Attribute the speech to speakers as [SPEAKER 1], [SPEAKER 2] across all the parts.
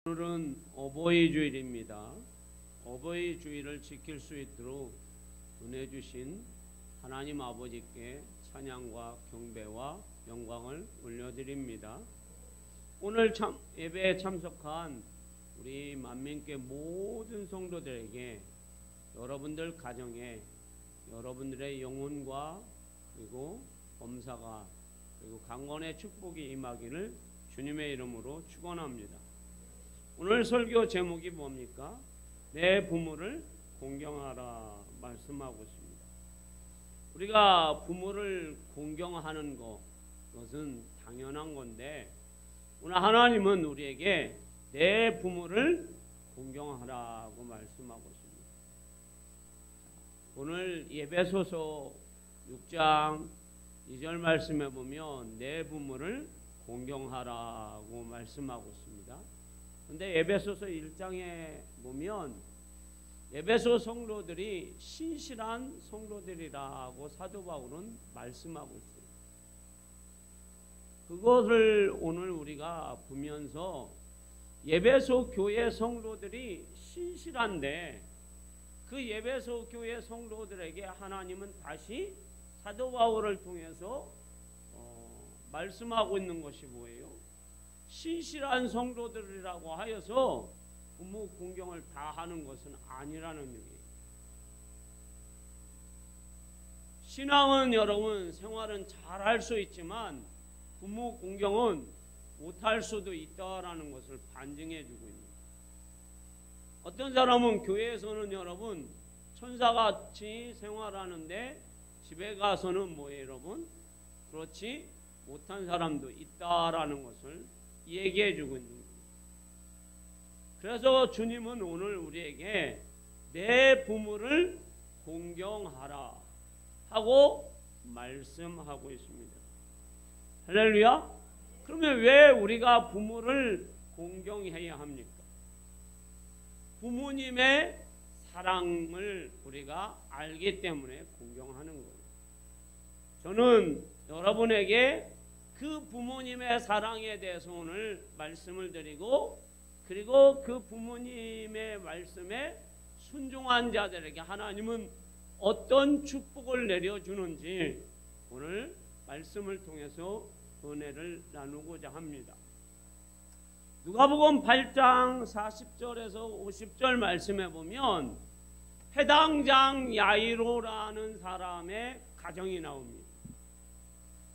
[SPEAKER 1] 오늘은 어버이 주일입니다. 어버이 주일을 지킬 수 있도록 은혜 주신 하나님 아버지께 찬양과 경배와 영광을 올려드립니다. 오늘 예배에 참석한 우리 만민교회 모든 성도들에게 여러분들 가정에 여러분들의 영혼과 그리고 범사가 그리고 강건의 축복이 임하기를 주님의 이름으로 축원합니다. 오늘 설교 제목이 뭡니까? 내 부모를 공경하라 말씀하고 있습니다. 우리가 부모를 공경하는 것은 당연한 건데 오늘 하나님은 우리에게 내 부모를 공경하라고 말씀하고 있습니다. 오늘 예배소서 6장 2절 말씀에 보면 내 부모를 공경하라고 말씀하고 있습니다. 근데 에베소서 1장에 보면 에베소 성도들이 신실한 성도들이라고 사도 바울은 말씀하고 있어요. 그것을 오늘 우리가 보면서 에베소 교회 성도들이 신실한데 그 에베소 교회 성도들에게 하나님은 다시 사도 바울을 통해서 말씀하고 있는 것이 뭐예요? 신실한 성도들이라고 하여서 부모 공경을 다 하는 것은 아니라는 얘기예요. 신앙은 여러분 생활은 잘 할 수 있지만 부모 공경은 못할 수도 있다라는 것을 반증해 주고 있는 거예요. 어떤 사람은 교회에서는 여러분 천사같이 생활하는데 집에 가서는 뭐예요 여러분? 그렇지 못한 사람도 있다라는 것을 얘기해 주고 있는 거예요. 그래서 주님은 오늘 우리에게 내 부모를 공경하라 하고 말씀하고 있습니다. 할렐루야. 그러면 왜 우리가 부모를 공경해야 합니까? 부모님의 사랑을 우리가 알기 때문에 공경하는 거예요. 저는 여러분에게 그 부모님의 사랑에 대해서 오늘 말씀을 드리고 그리고 그 부모님의 말씀에 순종한 자들에게 하나님은 어떤 축복을 내려주는지 오늘 말씀을 통해서 은혜를 나누고자 합니다. 누가복음 8장 40절에서 50절 말씀에 보면 회당장 야이로라는 사람의 가정이 나옵니다.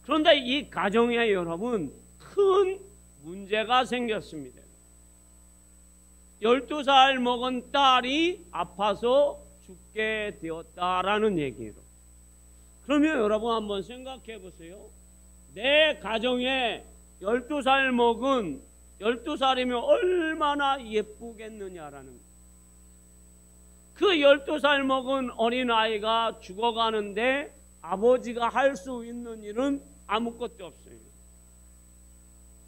[SPEAKER 1] 그런데 이 가정에 여러분 큰 문제가 생겼습니다. 12살 먹은 딸이 아파서 죽게 되었다라는 얘기예요. 그러면 여러분 한번 생각해 보세요. 내 가정에 12살 먹은 12살이면 얼마나 예쁘겠느냐라는 거예요. 그 12살 먹은 어린아이가 죽어가는데 아버지가 할 수 있는 일은 아무것도 없어요.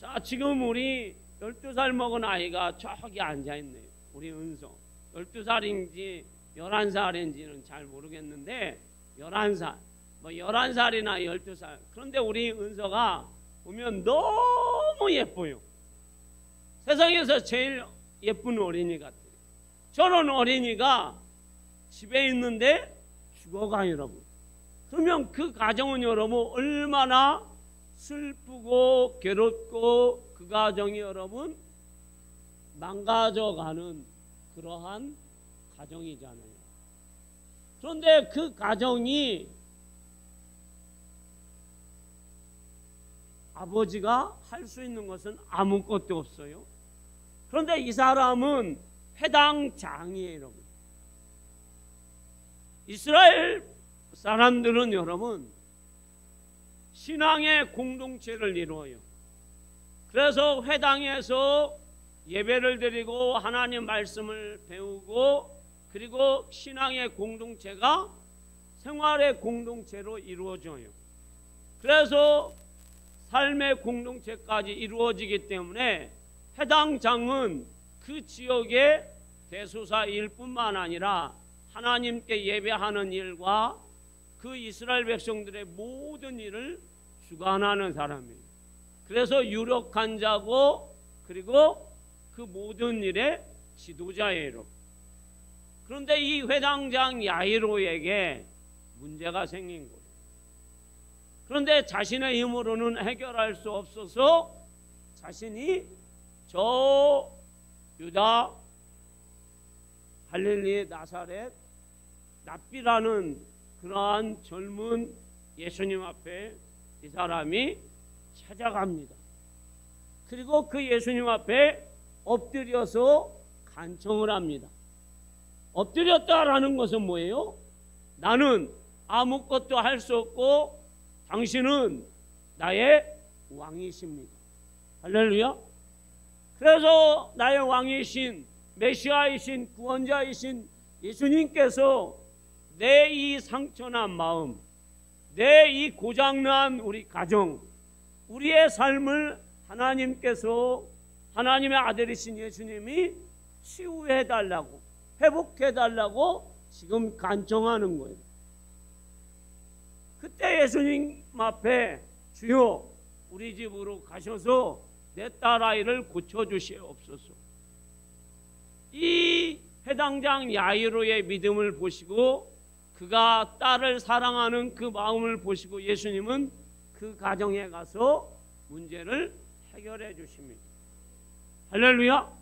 [SPEAKER 1] 자, 지금 우리 12살 먹은 아이가 저기 앉아있네요. 우리 은서 12살인지 11살인지는 잘 모르겠는데 11살, 뭐 11살이나 12살. 그런데 우리 은서가 보면 너무 예뻐요. 세상에서 제일 예쁜 어린이 같아요. 저런 어린이가 집에 있는데 죽어가요 여러분. 그러면 그 가정은 여러분 얼마나 슬프고 괴롭고 그 가정이 여러분 망가져가는 그러한 가정이잖아요. 그런데 그 가정이 아버지가 할 수 있는 것은 아무것도 없어요. 그런데 이 사람은 회당장이에요 여러분. 이스라엘 사람들은 여러분 신앙의 공동체를 이루어요. 그래서 회당에서 예배를 드리고 하나님 말씀을 배우고 그리고 신앙의 공동체가 생활의 공동체로 이루어져요. 그래서 삶의 공동체까지 이루어지기 때문에 회당장은 그 지역의 대소사일 뿐만 아니라 하나님께 예배하는 일과 그 이스라엘 백성들의 모든 일을 주관하는 사람이에요. 그래서 유력한 자고 그리고 그 모든 일의 지도자예요, 여러분. 그런데 이 회당장 야이로에게 문제가 생긴 거예요. 그런데 자신의 힘으로는 해결할 수 없어서 자신이 저 유다 갈릴리 나사렛 납비라는 그러한 젊은 예수님 앞에 이 사람이 찾아갑니다. 그리고 그 예수님 앞에 엎드려서 간청을 합니다. 엎드렸다라는 것은 뭐예요? 나는 아무것도 할 수 없고 당신은 나의 왕이십니다. 할렐루야. 그래서 나의 왕이신 메시아이신 구원자이신 예수님께서 내 이 상처난 마음, 내 이 고장난 우리 가정, 우리의 삶을 하나님께서 하나님의 아들이신 예수님이 치유해달라고, 회복해달라고 지금 간청하는 거예요. 그때 예수님 앞에 주여 우리 집으로 가셔서 내 딸아이를 고쳐주시옵소서. 이 회당장 야이로의 믿음을 보시고 그가 딸을 사랑하는 그 마음을 보시고 예수님은 그 가정에 가서 문제를 해결해 주십니다. 할렐루야.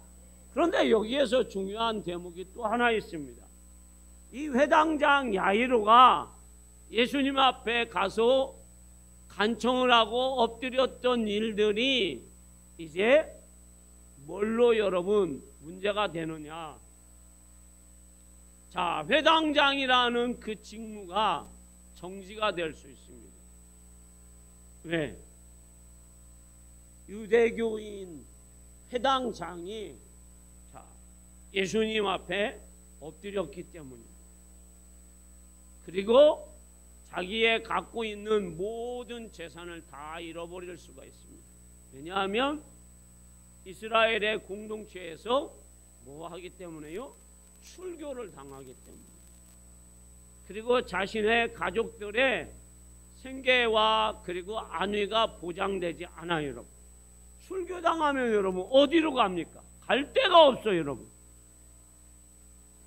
[SPEAKER 1] 그런데 여기에서 중요한 대목이 또 하나 있습니다. 이 회당장 야이로가 예수님 앞에 가서 간청을 하고 엎드렸던 일들이 이제 뭘로 여러분 문제가 되느냐. 자, 회당장이라는 그 직무가 정지가 될 수 있습니다. 왜? 유대교인 회당장이 예수님 앞에 엎드렸기 때문입니다. 그리고 자기의 갖고 있는 모든 재산을 다 잃어버릴 수가 있습니다. 왜냐하면 이스라엘의 공동체에서 뭐 하기 때문에요? 출교를 당하기 때문에. 그리고 자신의 가족들의 생계와 그리고 안위가 보장되지 않아요, 여러분. 출교당하면 여러분 어디로 갑니까? 갈 데가 없어요, 여러분.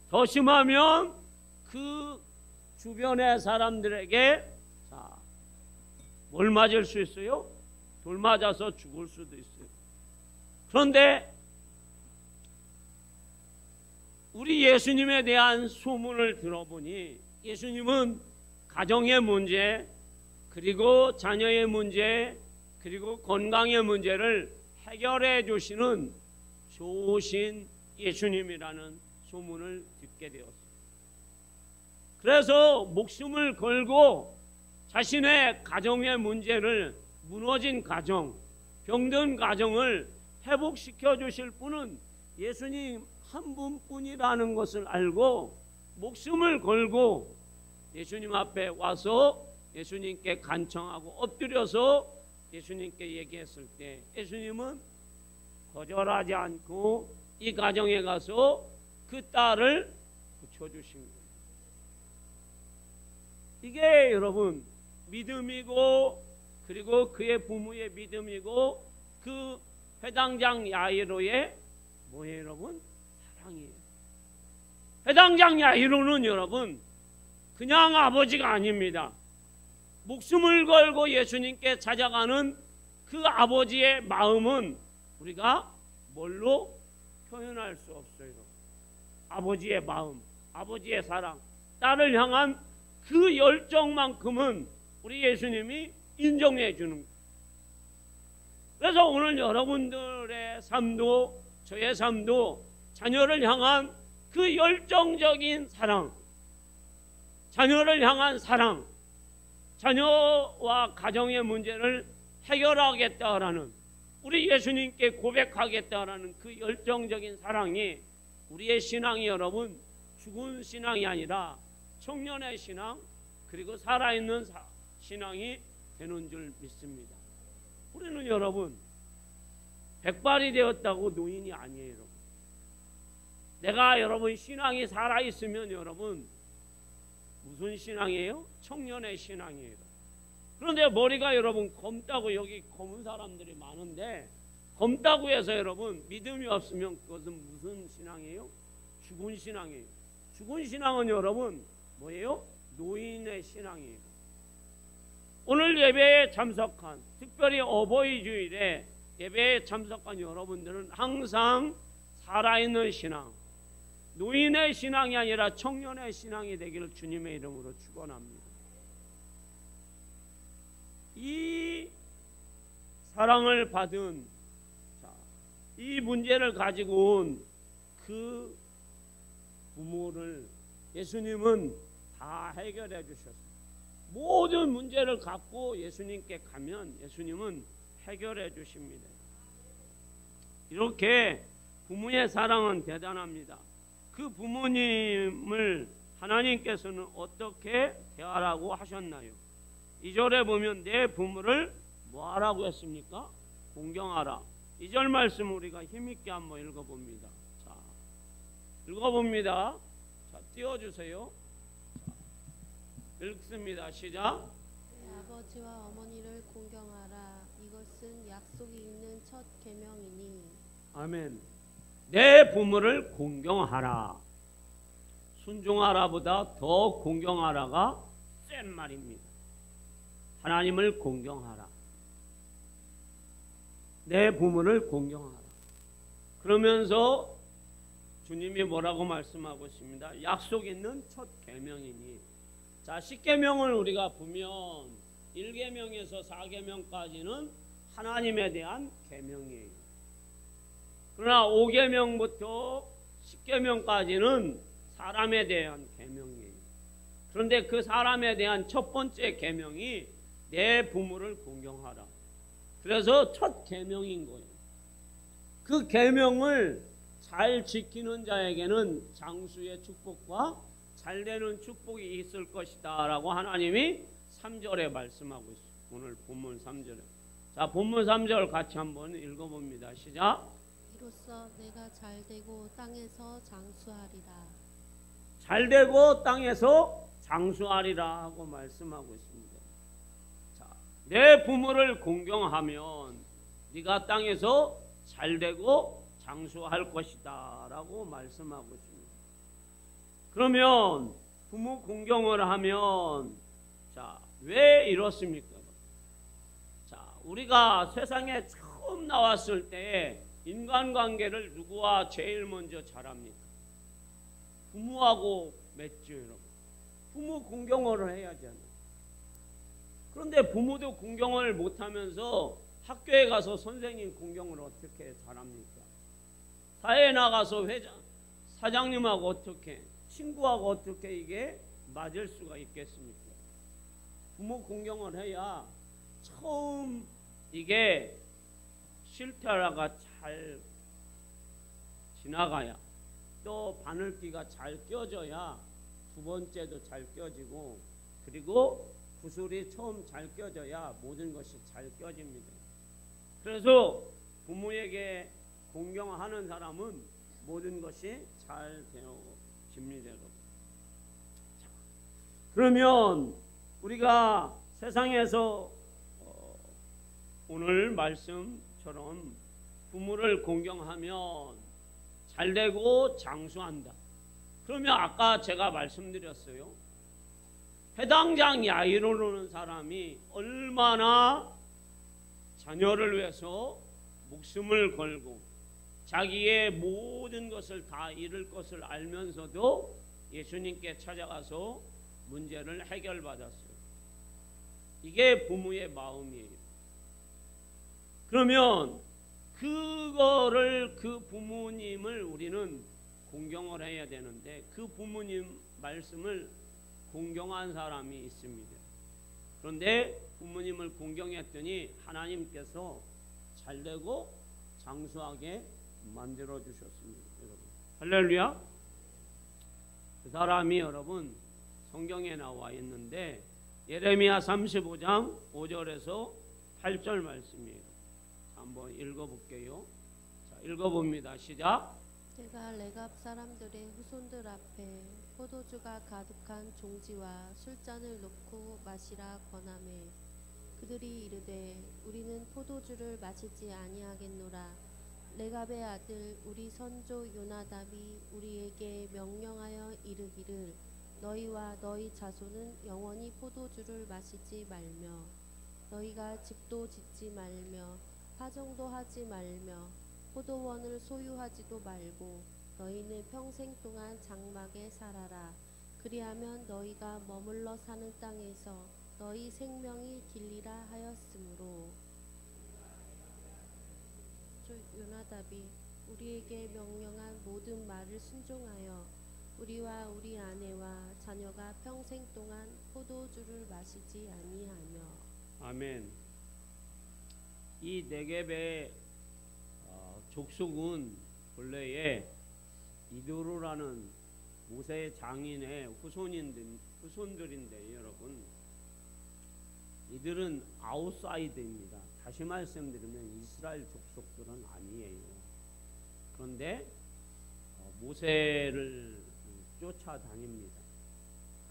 [SPEAKER 1] 더 심하면 그 주변의 사람들에게 뭘 맞을 수 있어요? 돌 맞아서 죽을 수도 있어요. 그런데 우리 예수님에 대한 소문을 들어보니 예수님은 가정의 문제, 그리고 자녀의 문제, 그리고 건강의 문제를 해결해 주시는 좋으신 예수님이라는 소문을 듣게 되었습니다. 그래서 목숨을 걸고 자신의 가정의 문제를, 무너진 가정, 병든 가정을 회복시켜 주실 분은 예수님 한 분뿐이라는 것을 알고 목숨을 걸고 예수님 앞에 와서 예수님께 간청하고 엎드려서 예수님께 얘기했을 때 예수님은 거절하지 않고 이 가정에 가서 그 딸을 고쳐주신 거예요. 이게 여러분 믿음이고, 그리고 그의 부모의 믿음이고, 그 회당장 야이로의 뭐예요, 여러분? 사랑이에요. 회당장 야이로는 여러분 그냥 아버지가 아닙니다. 목숨을 걸고 예수님께 찾아가는 그 아버지의 마음은 우리가 뭘로 표현할 수 없어요. 아버지의 마음, 아버지의 사랑, 딸을 향한 그 열정만큼은 우리 예수님이 인정해 주는 거예요. 그래서 오늘 여러분들의 삶도 저의 삶도 자녀를 향한 그 열정적인 사랑, 자녀를 향한 사랑, 자녀와 가정의 문제를 해결하겠다라는, 우리 예수님께 고백하겠다라는 그 열정적인 사랑이 우리의 신앙이 여러분 죽은 신앙이 아니라 청년의 신앙, 그리고 살아있는 신앙이 되는 줄 믿습니다. 우리는 여러분 백발이 되었다고 노인이 아니에요. 여러분. 내가 여러분 신앙이 살아있으면 여러분 무슨 신앙이에요? 청년의 신앙이에요. 그런데 머리가 여러분 검다고 여기 검은 사람들이 많은데 검다고 해서 여러분 믿음이 없으면 그것은 무슨 신앙이에요? 죽은 신앙이에요. 죽은 신앙은 여러분 뭐예요? 노인의 신앙이에요. 오늘 예배에 참석한, 특별히 어버이 주일에 예배에 참석한 여러분들은 항상 살아있는 신앙, 노인의 신앙이 아니라 청년의 신앙이 되기를 주님의 이름으로 축원합니다. 이 사랑을 받은 이 문제를 가지고 온 그 부모를 예수님은 다 해결해 주셨어요. 모든 문제를 갖고 예수님께 가면 예수님은 해결해 주십니다. 이렇게 부모의 사랑은 대단합니다. 그 부모님을 하나님께서는 어떻게 대하라고 하셨나요? 2절에 보면 내 부모를 뭐하라고 했습니까? 공경하라. 2절 말씀 우리가 힘있게 한번 읽어봅니다. 자, 읽어봅니다. 자, 띄워주세요. 자, 읽습니다. 시작.
[SPEAKER 2] 아버지와 어머니를 공경하라. 이것은 약속이 있는 첫 계명이니.
[SPEAKER 1] 아멘. 내 부모를 공경하라. 순종하라보다 더 공경하라가 센 말입니다. 하나님을 공경하라. 내 부모를 공경하라. 그러면서 주님이 뭐라고 말씀하고 있습니다. 약속 있는 첫 계명이니. 자, 10계명을 우리가 보면 1계명에서 4계명까지는 하나님에 대한 계명이에요. 그러나 5계명부터 10계명까지는 사람에 대한 계명이에요. 그런데 그 사람에 대한 첫 번째 계명이 내 부모를 공경하라. 그래서 첫 계명인 거예요. 그 계명을 잘 지키는 자에게는 장수의 축복과 잘되는 축복이 있을 것이다 라고 하나님이 3절에 말씀하고 있어요. 오늘 본문 3절에. 자, 본문 3절 같이 한번 읽어봅니다. 시작.
[SPEAKER 2] 이로써 내가 잘되고 땅에서 장수하리라.
[SPEAKER 1] 잘되고 땅에서 장수하리라 하고 말씀하고 있습니다. 자, 내 부모를 공경하면 네가 땅에서 잘되고 장수할 것이다 라고 말씀하고 있습니다. 그러면 부모 공경을 하면 자, 왜 이렇습니까? 자, 우리가 세상에 처음 나왔을 때 인간관계를 누구와 제일 먼저 잘합니까? 부모하고 맺죠, 여러분. 부모 공경을 해야 하잖아요. 그런데 부모도 공경을 못하면서 학교에 가서 선생님 공경을 어떻게 잘합니까? 사회에 나가서 사장님하고 어떻게, 친구하고 어떻게 이게 맞을 수가 있겠습니까? 부모 공경을 해야 처음 이게 실타라가 잘 지나가야, 또 바늘귀가 잘 껴져야 두 번째도 잘 껴지고, 그리고 구슬이 처음 잘 껴져야 모든 것이 잘 껴집니다. 그래서 부모에게 공경하는 사람은 모든 것이 잘 되어집니다. 그러면 우리가 세상에서 오늘 말씀처럼 부모를 공경하면 잘되고 장수한다. 그러면 아까 제가 말씀드렸어요. 회당장 야이로라는 사람이 얼마나 자녀를 위해서 목숨을 걸고 자기의 모든 것을 다 잃을 것을 알면서도 예수님께 찾아가서 문제를 해결받았어요. 이게 부모의 마음이에요. 그러면 그거를, 그 부모님을 우리는 공경을 해야 되는데 그 부모님 말씀을 공경한 사람이 있습니다. 그런데 부모님을 공경했더니 하나님께서 잘되고 장수하게 만들어 주셨습니다. 여러분, 할렐루야. 그 사람이 여러분 성경에 나와 있는데 예레미야 35장 5절에서 8절 말씀이에요. 한번 읽어볼게요. 자, 읽어봅니다. 시작.
[SPEAKER 2] 내가 레갑 사람들의 후손들 앞에 포도주가 가득한 종지와 술잔을 놓고 마시라 권하매 그들이 이르되 우리는 포도주를 마시지 아니하겠노라. 레갑의 아들 우리 선조 요나답이 우리에게 명령하여 이르기를 너희와 너희 자손은 영원히 포도주를 마시지 말며 너희가 집도 짓지 말며 파종도 하지 말며 포도원을 소유하지도 말고 너희는 평생 동안 장막에 살아라. 그리하면 너희가 머물러 사는 땅에서 너희 생명이 길리라 하였으므로 요나답이 우리에게 명령한 모든 말을 순종하여 우리와 우리 아내와 자녀가 평생 동안 포도주를 마시지 아니하며.
[SPEAKER 1] 아멘. 이 네겝의 족속은 본래에 이도로라는 모세의 장인의 후손들인데 여러분, 이들은 아웃사이드입니다. 다시 말씀드리면 이스라엘 족속들은 아니에요. 그런데 모세를 쫓아다닙니다.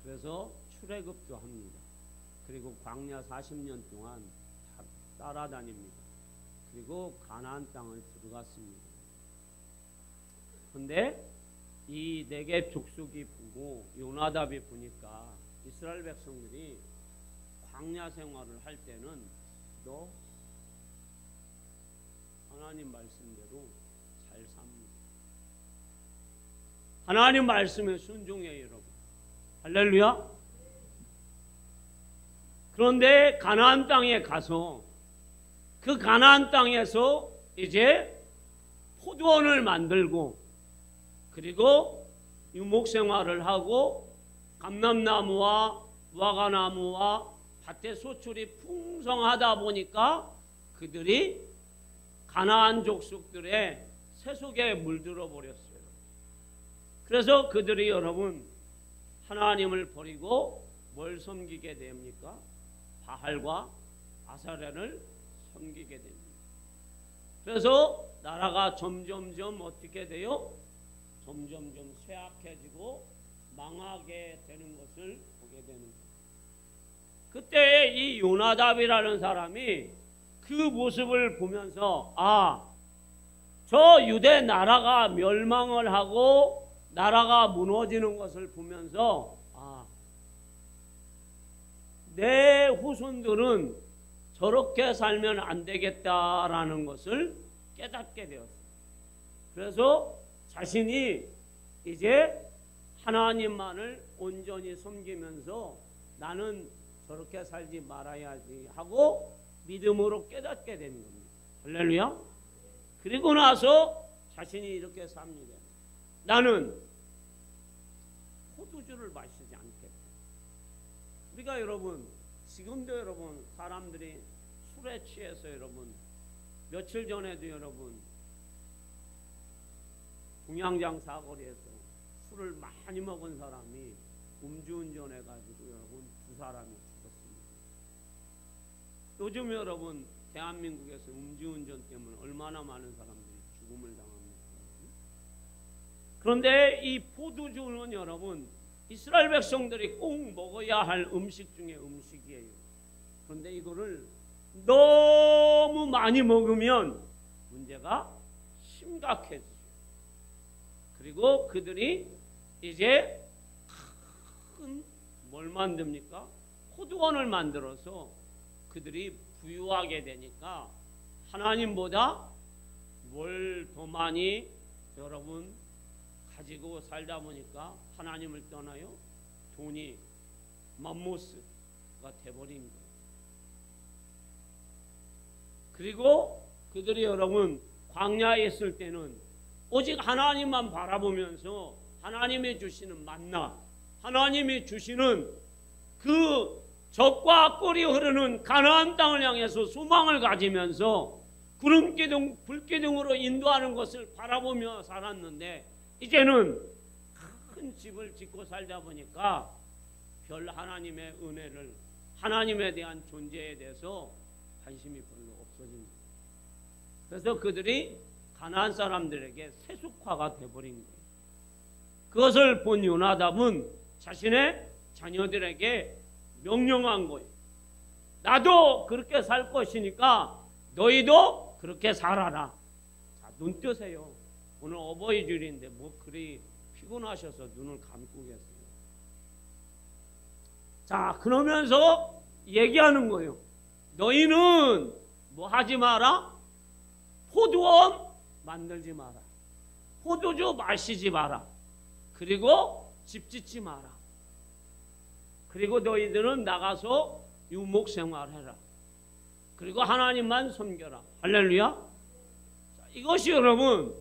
[SPEAKER 1] 그래서 출애굽도 합니다. 그리고 광야 40년 동안 따라다닙니다. 그리고 가나안 땅을 들어갔습니다. 그런데 이 네겝 족속이 보고 요나답이 보니까 이스라엘 백성들이 광야 생활을 할 때는 너 하나님 말씀대로 잘 삽니다. 하나님 말씀에 순종해요, 여러분. 할렐루야. 그런데 가나안 땅에 가서 그 가나안 땅에서 이제 포도원을 만들고 그리고 유목 생활을 하고 감람나무와 와가나무와 밭의 소출이 풍성하다 보니까 그들이 가나안 족속들의 세속에 물들어 버렸어요. 그래서 그들이 여러분 하나님을 버리고 뭘 섬기게 됩니까? 바알과 아사렐을 섬기게 됩니다. 그래서 나라가 점점점 어떻게 돼요? 점점점 쇠약해지고 망하게 되는 것을 보게 되는 거예요. 그때 이 요나답이라는 사람이 그 모습을 보면서 저 유대 나라가 멸망을 하고 나라가 무너지는 것을 보면서 내 후손들은 저렇게 살면 안 되겠다라는 것을 깨닫게 되었어요. 그래서 자신이 이제 하나님만을 온전히 섬기면서 나는 저렇게 살지 말아야지 하고 믿음으로 깨닫게 된 겁니다. 할렐루야. 그리고 나서 자신이 이렇게 삽니다. 나는 포도주를 마시지 않겠다. 우리가 여러분 지금도 여러분 사람들이 술에 취해서 여러분 며칠 전에도 여러분 공양장 사거리에서 술을 많이 먹은 사람이 음주운전해가지고 여러분 2사람이 죽었습니다. 요즘 여러분 대한민국에서 음주운전 때문에 얼마나 많은 사람들이 죽음을 당합니까? 그런데 이 포도주는 여러분 이스라엘 백성들이 꼭 먹어야 할 음식 중에 음식이에요. 그런데 이거를 너무 많이 먹으면 문제가 심각해지죠. 그리고 그들이 이제 큰 뭘 만듭니까? 포도원을 만들어서 그들이 부유하게 되니까 하나님보다 뭘 더 많이 여러분 가지고 살다 보니까 하나님을 떠나요. 돈이 맘모스가 돼버린 거예요. 그리고 그들이 여러분 광야에 있을 때는 오직 하나님만 바라보면서 하나님이 주시는 만나, 하나님이 주시는 그 젖과 꿀이 흐르는 가나안 땅을 향해서 소망을 가지면서 구름기둥, 불기둥으로 인도하는 것을 바라보며 살았는데 이제는 큰 집을 짓고 살다 보니까 별 하나님의 은혜를, 하나님에 대한 존재에 대해서 관심이 별로 없어진 거예요. 그래서 그들이 가나안 사람들에게 세속화가 되어버린 거예요. 그것을 본 요나답은 자신의 자녀들에게 명령한 거예요. 나도 그렇게 살 것이니까 너희도 그렇게 살아라. 자, 눈 뜨세요. 오늘 어버이주일인데 뭐 그리 피곤하셔서 눈을 감고 계세요. 자, 그러면서 얘기하는 거예요. 너희는 뭐 하지 마라? 포도원 만들지 마라. 포도주 마시지 마라. 그리고 집 짓지 마라. 그리고 너희들은 나가서 유목 생활해라. 그리고 하나님만 섬겨라. 할렐루야. 자, 이것이 여러분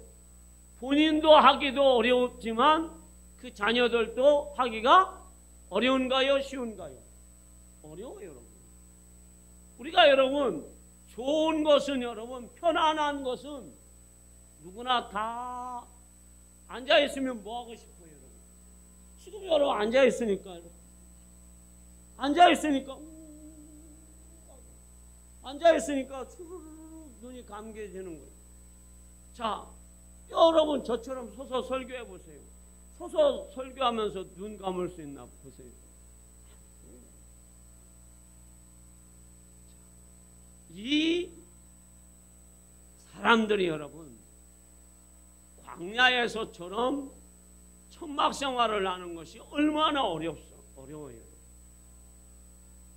[SPEAKER 1] 본인도 하기도 어렵지만 그 자녀들도 하기가 어려운가요? 쉬운가요? 어려워요, 여러분. 우리가 여러분 좋은 것은 여러분 편안한 것은 누구나 다 앉아있으면 뭐 하고 싶어요, 여러분? 지금 여러분 앉아있으니까 눈이 감겨지는 거예요. 자, 여러분 저처럼 서서 설교해 보세요. 서서 설교하면서 눈 감을 수 있나 보세요. 이 사람들이 여러분 광야에서처럼 천막 생활을 하는 것이 얼마나 어려워요.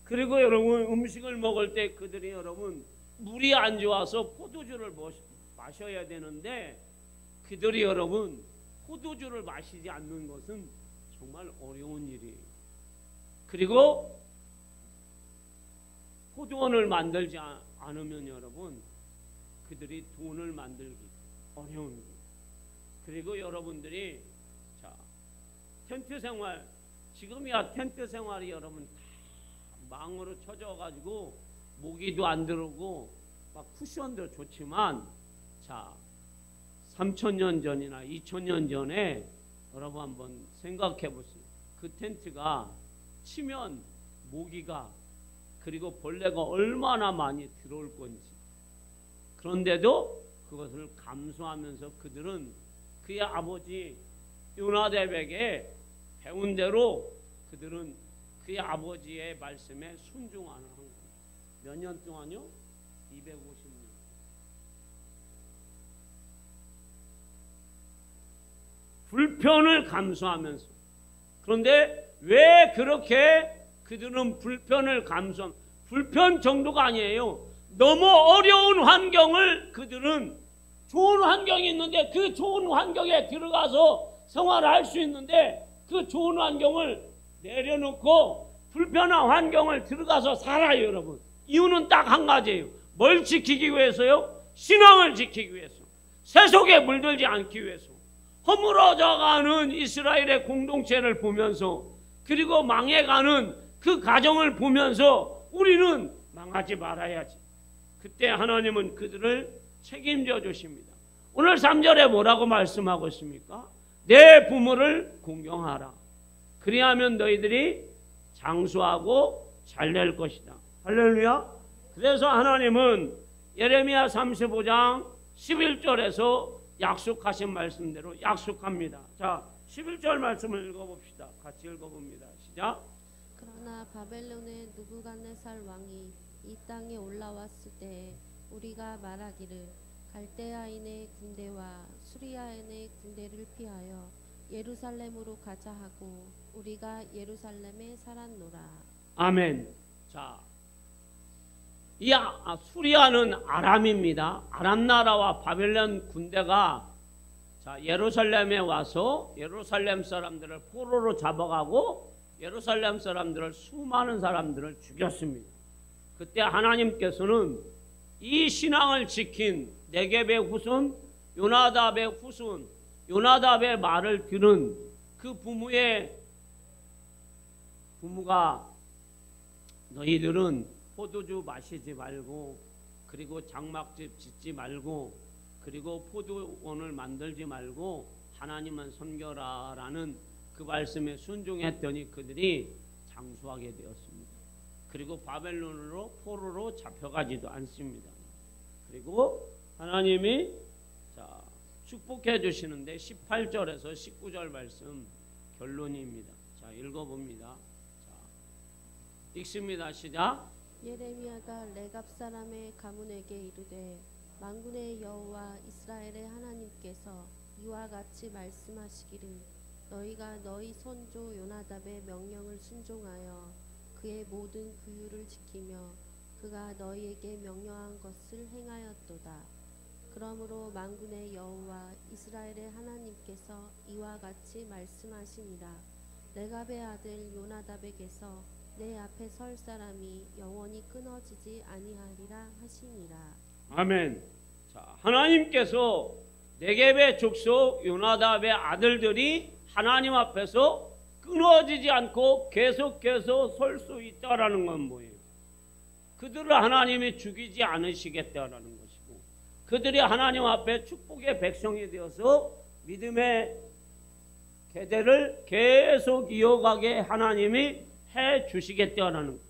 [SPEAKER 1] 그리고 여러분 음식을 먹을 때 그들이 여러분 물이 안 좋아서 포도주를 마셔야 되는데 그들이 여러분 포도주를 마시지 않는 것은 정말 어려운 일이에요. 그리고 포도원을 만들지 않으면 여러분 그들이 돈을 만들기 어려운 거예요. 그리고 여러분들이 자 텐트 생활 지금이야 텐트 생활이 여러분 다 망으로 쳐져가지고 모기도 안 들어오고 막 쿠션도 좋지만 자 3,000년 전이나 2,000년 전에 여러분 한번 생각해 보세요. 그 텐트가 치면 모기가 그리고 벌레가 얼마나 많이 들어올 건지. 그런데도 그것을 감수하면서 그들은 그의 아버지 요나답에게 배운 대로 그들은 그의 아버지의 말씀에 순종하는 거예요. 몇 년 동안요? 250년. 불편을 감수하면서. 그런데 왜 그렇게 그들은 불편을 불편 정도가 아니에요. 너무 어려운 환경을 그들은 좋은 환경이 있는데 그 좋은 환경에 들어가서 생활을 할 수 있는데 그 좋은 환경을 내려놓고 불편한 환경을 들어가서 살아요, 여러분. 이유는 딱 한 가지예요. 뭘 지키기 위해서요? 신앙을 지키기 위해서. 세속에 물들지 않기 위해서. 허물어져가는 이스라엘의 공동체를 보면서 그리고 망해가는 그 가정을 보면서 우리는 망하지 말아야지. 그때 하나님은 그들을 책임져 주십니다. 오늘 3절에 뭐라고 말씀하고 있습니까? 내 부모를 공경하라. 그리하면 너희들이 장수하고 잘될 것이다. 할렐루야. 그래서 하나님은 예레미야 35장 11절에서 약속하신 말씀대로 약속합니다. 자, 11절 말씀을 읽어봅시다. 같이 읽어봅니다. 시작.
[SPEAKER 2] 그러나 바벨론의 느부갓네살 왕이 이 땅에 올라왔을 때 우리가 말하기를 갈대아인의 군대와 수리아인의 군대를 피하여 예루살렘으로 가자 하고 우리가 예루살렘에 살았노라. 아멘.
[SPEAKER 1] 자, 이 수리아는 아람입니다. 아람 나라와 바벨론 군대가 자 예루살렘에 와서 예루살렘 사람들을 포로로 잡아가고 예루살렘 사람들을 수많은 사람들을 죽였습니다. 그때 하나님께서는 이 신앙을 지킨 네겝의 후손 요나답의 후손 요나답의 말을 들은 그 부모가 너희들은 포도주 마시지 말고 그리고 장막집 짓지 말고 그리고 포도원을 만들지 말고 하나님만 섬겨라 라는 그 말씀에 순종했더니 그들이 장수하게 되었습니다. 그리고 바벨론으로 포로로 잡혀가지도 않습니다. 그리고 하나님이 자 축복해 주시는데 18절에서 19절 말씀 결론입니다. 자 읽어봅니다. 자 읽습니다. 시작.
[SPEAKER 2] 예레미야가 레갑 사람의 가문에게 이르되 만군의 여호와 이스라엘의 하나님께서 이와 같이 말씀하시기를 너희가 너희 선조 요나답의 명령을 순종하여 그의 모든 규율을 지키며 그가 너희에게 명령한 것을 행하였도다. 그러므로 만군의 여호와 이스라엘의 하나님께서 이와 같이 말씀하시니라. 레갑의 아들 요나답에게서 내 앞에 설 사람이 영원히 끊어지지 아니하리라 하시니라.
[SPEAKER 1] 아멘. 자, 하나님께서 네겝의 족속 요나답의 아들들이 하나님 앞에서 끊어지지 않고 계속해서 설 수 있다라는 건 뭐예요? 그들을 하나님이 죽이지 않으시겠다라는 것이고, 그들이 하나님 앞에 축복의 백성이 되어서 믿음의 계대를 계속 이어가게 하나님이 해 주시겠다라는 것,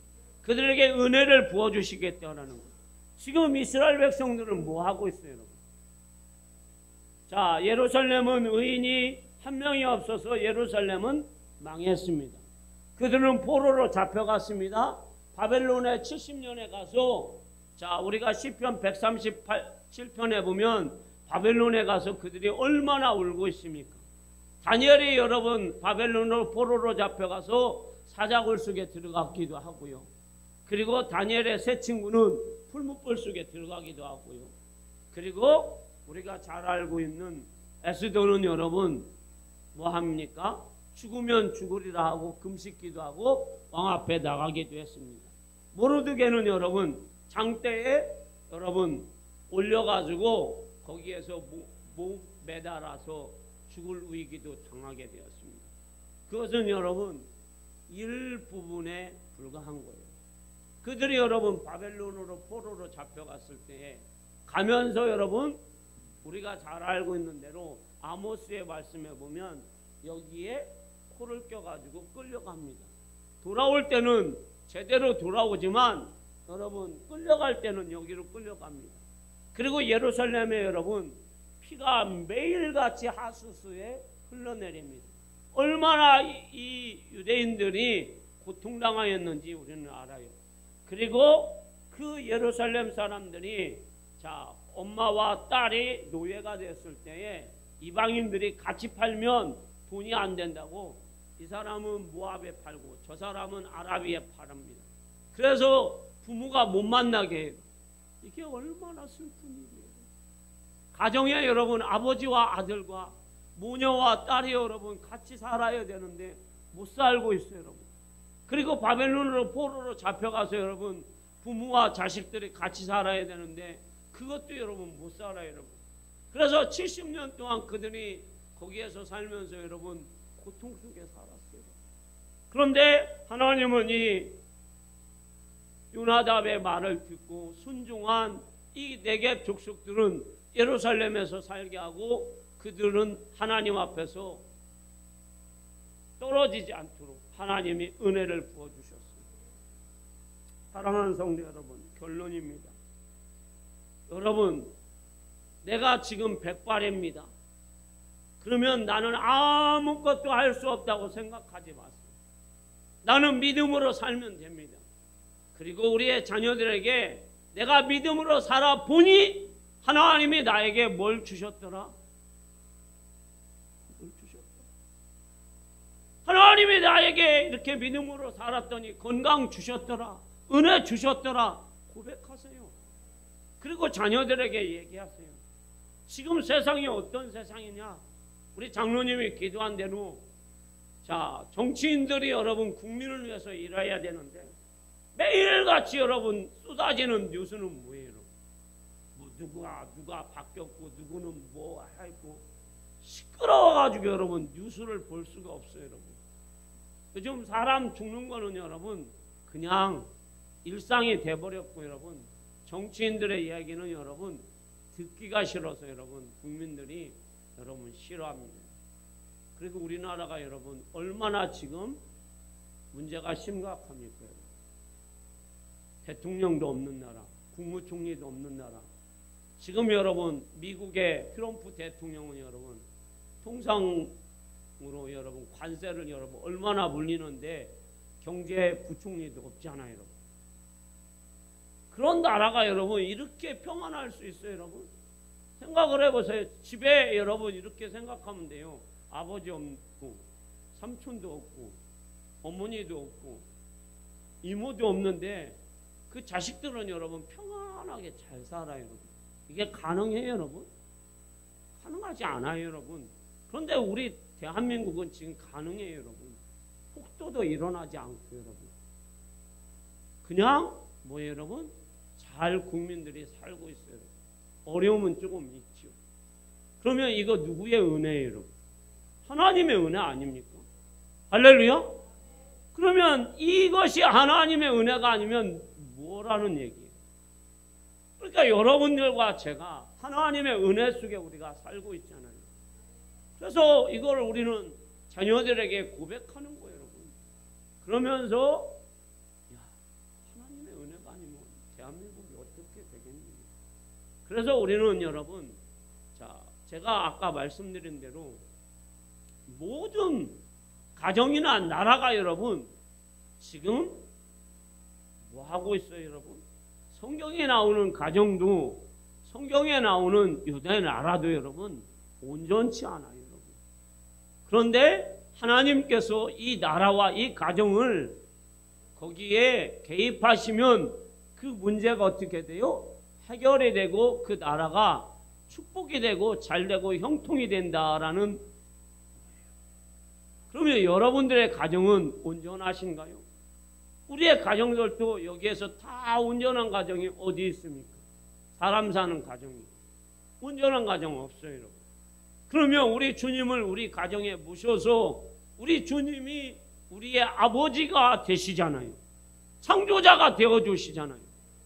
[SPEAKER 1] 그들에게 은혜를 부어 주시겠다라는 것. 지금 이스라엘 백성들은 뭐 하고 있어요, 여러분? 자, 예루살렘은 의인이 한 명이 없어서 예루살렘은 망했습니다. 그들은 포로로 잡혀갔습니다. 바벨론에 70년에 가서, 자, 우리가 시편 137편에 보면 바벨론에 가서 그들이 얼마나 울고 있습니까? 다니엘이 여러분 바벨론으로 포로로 잡혀가서 사자굴 속에 들어갔기도 하고요. 그리고 다니엘의 세 친구는 풀무불 속에 들어가기도 하고요. 그리고 우리가 잘 알고 있는 에스더는 여러분 뭐 합니까? 죽으면 죽으리라 하고 금식기도 하고 왕 앞에 나가기도 했습니다. 모르드게는 여러분 장대에 여러분 올려가지고 거기에서 목 매달아서 죽을 위기도 당하게 되었습니다. 그것은 여러분 일부분에 불과한 거예요. 그들이 여러분 바벨론으로 포로로 잡혀갔을 때에 가면서 여러분 우리가 잘 알고 있는 대로 아모스의 말씀에 보면 여기에 코를 껴가지고 끌려갑니다. 돌아올 때는 제대로 돌아오지만 여러분 끌려갈 때는 여기로 끌려갑니다. 그리고 예루살렘에 여러분 피가 매일같이 하수수에 흘러내립니다. 얼마나 이 유대인들이 고통당하였는지 우리는 알아요. 그리고 그 예루살렘 사람들이 자 엄마와 딸이 노예가 됐을 때에 이방인들이 같이 팔면 돈이 안 된다고 이 사람은 모압에 팔고 저 사람은 아라비에 팔합니다. 그래서 부모가 못 만나게 해요. 이게 얼마나 슬픈 일이에요. 가정에 여러분 아버지와 아들과 모녀와 딸이 여러분 같이 살아야 되는데 못 살고 있어요, 여러분. 그리고 바벨론으로 포로로 잡혀가서 여러분 부모와 자식들이 같이 살아야 되는데 그것도 여러분 못 살아요, 여러분. 그래서 70년 동안 그들이 거기에서 살면서 여러분 고통 속에 살았어요. 그런데 하나님은 이 요나답의 말을 듣고 순종한 이 네겝 족속들은 예루살렘에서 살게 하고 그들은 하나님 앞에서 떨어지지 않도록 하나님이 은혜를 부어주셨습니다. 사랑하는 성도 여러분, 결론입니다. 여러분, 내가 지금 백발입니다. 그러면 나는 아무것도 할 수 없다고 생각하지 마세요. 나는 믿음으로 살면 됩니다. 그리고 우리의 자녀들에게 내가 믿음으로 살아보니 하나님이 나에게 뭘 주셨더라? 뭘 주셨더라? 하나님이 나에게 이렇게 믿음으로 살았더니 건강 주셨더라. 은혜 주셨더라. 고백하세요. 그리고 자녀들에게 얘기하세요. 지금 세상이 어떤 세상이냐? 우리 장로님이 기도한 대로 자 정치인들이 여러분 국민을 위해서 일해야 되는데 매일같이 여러분 쏟아지는 뉴스는 뭐예요? 뭐 누가 바뀌었고 누구는 뭐 하고 시끄러워가지고 여러분 뉴스를 볼 수가 없어요, 여러분. 요즘 사람 죽는 거는 여러분 그냥 일상이 돼버렸고 여러분 정치인들의 이야기는 여러분 듣기가 싫어서 여러분 국민들이 여러분 싫어합니다. 그리고 우리나라가 여러분 얼마나 지금 문제가 심각합니까? 여러분. 대통령도 없는 나라, 국무총리도 없는 나라. 지금 여러분 미국의 트럼프 대통령은 여러분 통상으로 여러분 관세를 여러분 얼마나 물리는데 경제 부총리도 없잖아요, 여러분. 그런 나라가 여러분 이렇게 평안할 수 있어요, 여러분? 생각을 해보세요. 집에 여러분 이렇게 생각하면 돼요. 아버지 없고 삼촌도 없고 어머니도 없고 이모도 없는데 그 자식들은 여러분 평안하게 잘 살아요, 여러분. 이게 가능해요, 여러분? 가능하지 않아요, 여러분. 그런데 우리 대한민국은 지금 가능해요, 여러분. 폭도도 일어나지 않고, 여러분. 그냥 뭐예요, 여러분? 잘 국민들이 살고 있어요, 여러분. 어려움은 조금 있죠. 그러면 이거 누구의 은혜예요, 여러분? 하나님의 은혜 아닙니까? 할렐루야? 그러면 이것이 하나님의 은혜가 아니면 뭐라는 얘기예요? 그러니까 여러분들과 제가 하나님의 은혜 속에 우리가 살고 있잖아요. 그래서 이걸 우리는 자녀들에게 고백하는 거예요, 여러분. 그러면서 야, 하나님의 은혜가 아니면 대한민국이 어떻게 되겠니? 그래서 우리는 여러분, 자, 제가 아까 말씀드린 대로 모든 가정이나 나라가 여러분 지금 뭐 하고 있어요, 여러분? 성경에 나오는 가정도 성경에 나오는 유대 나라도 여러분 온전치 않아요, 여러분. 그런데 하나님께서 이 나라와 이 가정을 거기에 개입하시면 그 문제가 어떻게 돼요? 해결이 되고 그 나라가 축복이 되고 잘 되고 형통이 된다라는. 그러면 여러분들의 가정은 온전하신가요? 우리의 가정들도 여기에서 다 온전한 가정이 어디 있습니까? 사람 사는 가정이. 온전한 가정 없어요, 여러분. 그러면 우리 주님을 우리 가정에 모셔서 우리 주님이 우리의 아버지가 되시잖아요. 창조자가 되어주시잖아요.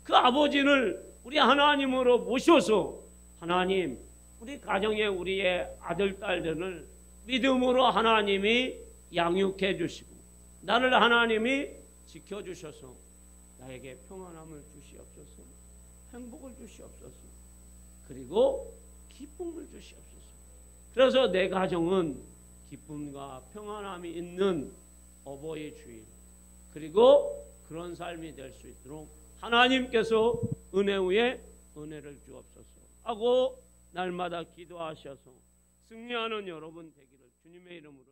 [SPEAKER 1] 그 아버지를 우리 하나님으로 모셔서 하나님, 우리 가정에 우리의 아들, 딸들을 믿음으로 하나님이 양육해 주시고 나를 하나님이 지켜주셔서 나에게 평안함을 주시옵소서, 행복을 주시옵소서, 그리고 기쁨을 주시옵소서. 그래서 내 가정은 기쁨과 평안함이 있는 어버이 주일, 그리고 그런 삶이 될 수 있도록 하나님께서 은혜 위에 은혜를 주옵소서 하고 날마다 기도하셔서 승리하는 여러분 되기를 주님의 이름으로